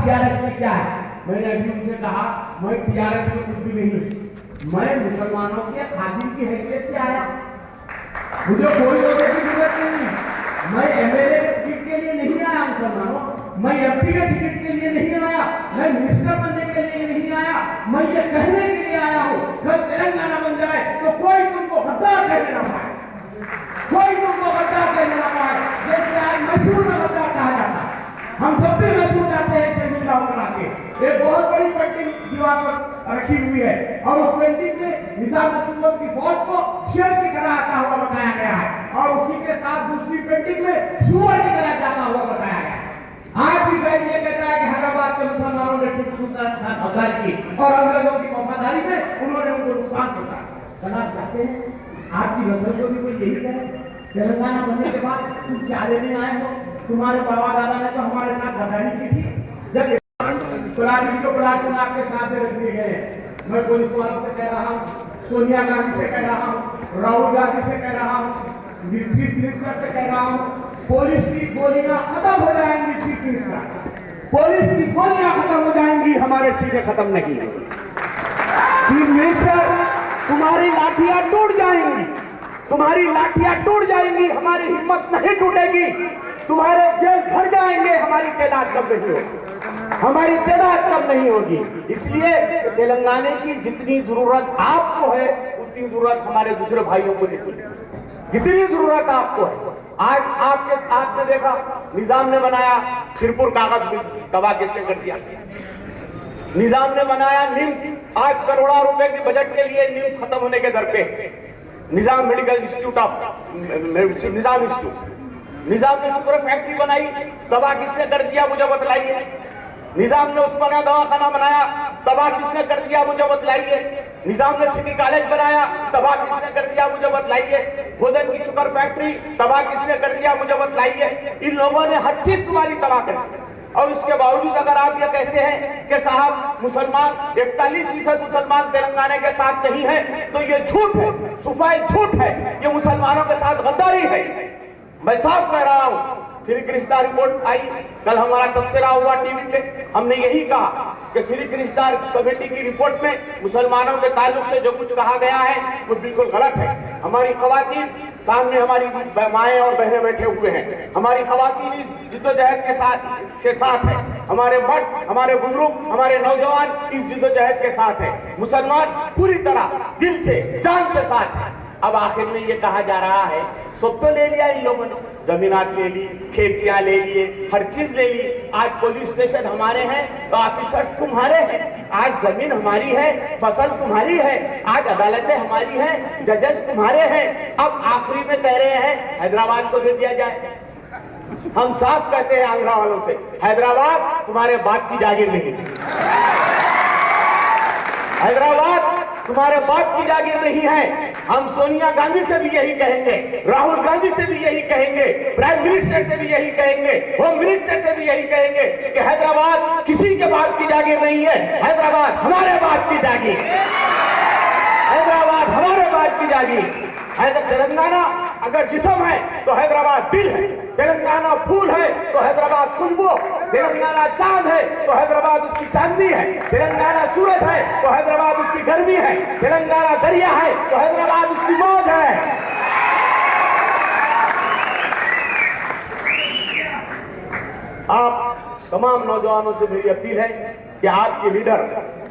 TRS में क्या है? मैंने अभी उनसे कहा मैं टीआरएस में कुछ भी नहीं, मैं मुसलमानों के खादिम की हैसियत से आया, मुझे कोई वजह की जरूरत नहीं। मैं एमएलए के टिकट के लिए नहीं आया मुसलमानों, मैं एमपी के टिकट के लिए नहीं आया, मैं मिनिस्टर बनने के लिए नहीं आया, मैं ये कहने के लिए आया हूँ जब तेलंगाना बन जाए तो कोई तुमको गद्दार कहने ना पाए, कोई तुमको गद्दार कहने ना पाए। जैसे आज मैसूर में गद्दार कहा जाता है, हम सब भी मैसूर जाते हैं शेड्यूल डाउन करा के। एक बहुत बड़ी पेंटिंग दीवार पर रखी हुई है और उस पेंटिंग में निजाम नसीरुद्दौला की फौज को शेर की तरह आता हुआ बताया गया है और उसी के साथ दूसरी पेंटिंग में सुअर की तरह जाता हुआ बताया गया है। आज भी गाइड ये कहता है कि हैदराबाद के मुसलमानों ने टिप्पू सुल्तान के साथ गद्दारी की और अंग्रेजों की वफादारी में उन्होंने उनको नुकसान पहुंचाया। करना चाहते हैं आपकी नस्ल को भी कोई यही कहे तेलंगाना बनने के बाद तुम क्या लेने आए हो? तुम्हारे बाबा दादा ने तो हमारे साथ गद्दारी की थी। जब प्लास्टिक आपके साथ रख दिए गए, मैं पुलिस वालों से कह रहा हूँ, सोनिया गांधी से कह रहा हूँ, राहुल गांधी से कह रहा हूँ, चीफ मिनिस्टर से कह रहा हूँ, पुलिस की गोलियां खत्म हो जाएंगी। चीफ मिनिस्टर, पुलिस की गोलियां खत्म हो जाएंगी, हमारे सीधे खत्म नहीं। चीफ मिनिस्टर, तुम्हारी लाठियां टूट जाएंगी, तुम्हारी लाठियां टूट जाएंगी, हमारी हिम्मत नहीं टूटेगी, तुम्हारे जेल भर जाएंगे, हमारी तादाद कम नहीं होगी, हमारी तादाद कम नहीं होगी। इसलिए तेलंगाना की जितनी जरूरत आपको है उतनी जरूरत हमारे दूसरे भाइयों को नहीं है, जितनी जरूरत आपको है। आज आपके साथ में देखा निजाम ने बनाया सिरपुर कागज मिल, दवा किसने कर दिया? निजाम ने बनाया निम्स, आज करोड़ों रुपए के बजट के लिए निम्स खत्म होने के दर पे Nizam medical institute of Nizam institute, Nizam ने शुगर फैक्ट्री बनाई, दवा किसने कर दिया मुझे बतलाइए? निजाम ने उस्मानिया दवाखाना बनाया, दवा किसने कर दिया मुझे बतलाइए? निजाम ने सिटी कॉलेज बनाया, दवा किसने कर दिया मुझे बतलाइए? गोदन की शुगर फैक्ट्री, दवा किसने कर दिया मुझे बतलाइए? इन लोगों ने हर चीज तुम्हारी तबाह कर दी और इसके बावजूद अगर आप ये कहते हैं कि साहब मुसलमान 41% मुसलमान तेलंगाना के साथ नहीं है, तो ये झूठ है, सुफाई झूठ है, ये मुसलमानों के साथ गद्दारी है। मैं साफ कह रहा हूं, श्री कृष्णा रिपोर्ट आई, कल हमारा तबसरा हुआ टीवी पे, हमने यही कहा कि श्री कृष्णा कमेटी की रिपोर्ट में मुसलमानों के ताल्लुक से जो कुछ कहा गया है वो बिल्कुल गलत है। हमारी खवातीन सामने, हमारी माएं और बहनें बैठे हुए हैं, हमारी खवातीन जिद्दोजहद के साथ है, हमारे मर्द, हमारे बुजुर्ग, हमारे नौजवान इस जिद्दोजहद के साथ है, मुसलमान पूरी तरह दिल से जान से साथ है। अब आखिर में ये कहा जा रहा है सब तो ले लिया इन लोगों ने, जमीनात ले ली, खेतियां ले लिए, हर चीज ले ली। आज पुलिस स्टेशन हमारे हैं तो ऑफिसर्स तुम्हारे हैं, आज जमीन हमारी है, फसल तुम्हारी है, आज अदालतें हमारी हैं, जजेस तुम्हारे हैं। अब आखिरी में कह रहे हैं हैदराबाद को दे दिया जाए। हम साफ कहते हैं आंध्रा वालों से, हैदराबाद तुम्हारे बाप की जागीर नहीं, हैदराबाद तुम्हारे बाप की जागीर नहीं है। हम सोनिया गांधी से भी यही कहेंगे, राहुल गांधी से भी यही कहेंगे, प्राइम मिनिस्टर से भी यही कहेंगे, होम मिनिस्टर से भी यही कहेंगे कि हैदराबाद किसी के बाप की जागीर नहीं है, हैदराबाद हमारे बाप की जागीर, हैदराबाद हमारे बाप की जागीर। तेलंगाना अगर जिस्म है तो हैदराबाद दिल है, तेलंगाना फूल है तो हैदराबाद खुशबू, तेलंगाना चांद है तो हैदराबाद उसकी चांदनी है, तेलंगाना सूरज है तो हैदराबाद उसकी गर्मी है, तेलंगाना दरिया है तो हैदराबाद उसकी मौज है। आप तमाम नौजवानों से मेरी अपील है कि आपके लीडर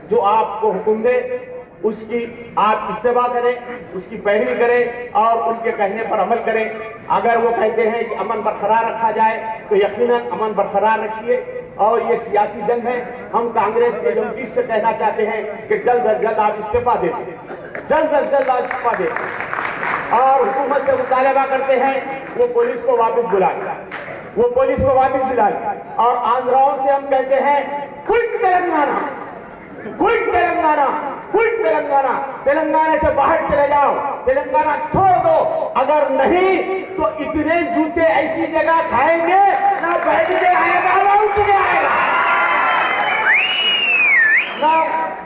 जो आपको हुक्म दे उसकी आप इत्तेबा करें, उसकी पैरवी करें और उनके कहने पर अमल करें। अगर वो कहते हैं कि अमन बरकरार रखा जाए तो यकीनन अमन बरकरार रखिए। और ये सियासी जंग है, हम कांग्रेस के एमपी से कहना चाहते हैं कि जल्द अज जल्द आप इस्तीफा दें, जल्द अज जल्द आप इस्तीफा दें और हुकूमत से मुतालबा करते हैं वो पुलिस को वापस बुलाए, वो पुलिस को वापस बुलाए। और आंध्राओं से हम कहते हैं quit Telangana, quit Telangana, quit Telangana, Telangana से बाहर चले जाओ, तेलंगाना छोड़ दो। अगर नहीं तो इतने जूते ऐसी जगह खाएंगे ना बैठने आएगा ना उठने आएगा, ना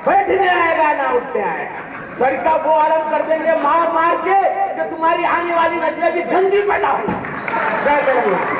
बैठने आएगा ना उठने आएगा। सर का वो आलम कर देंगे मार मार के कि तुम्हारी आने वाली नस्लें भी गंदी पैदा हो। जय तेलंगाना।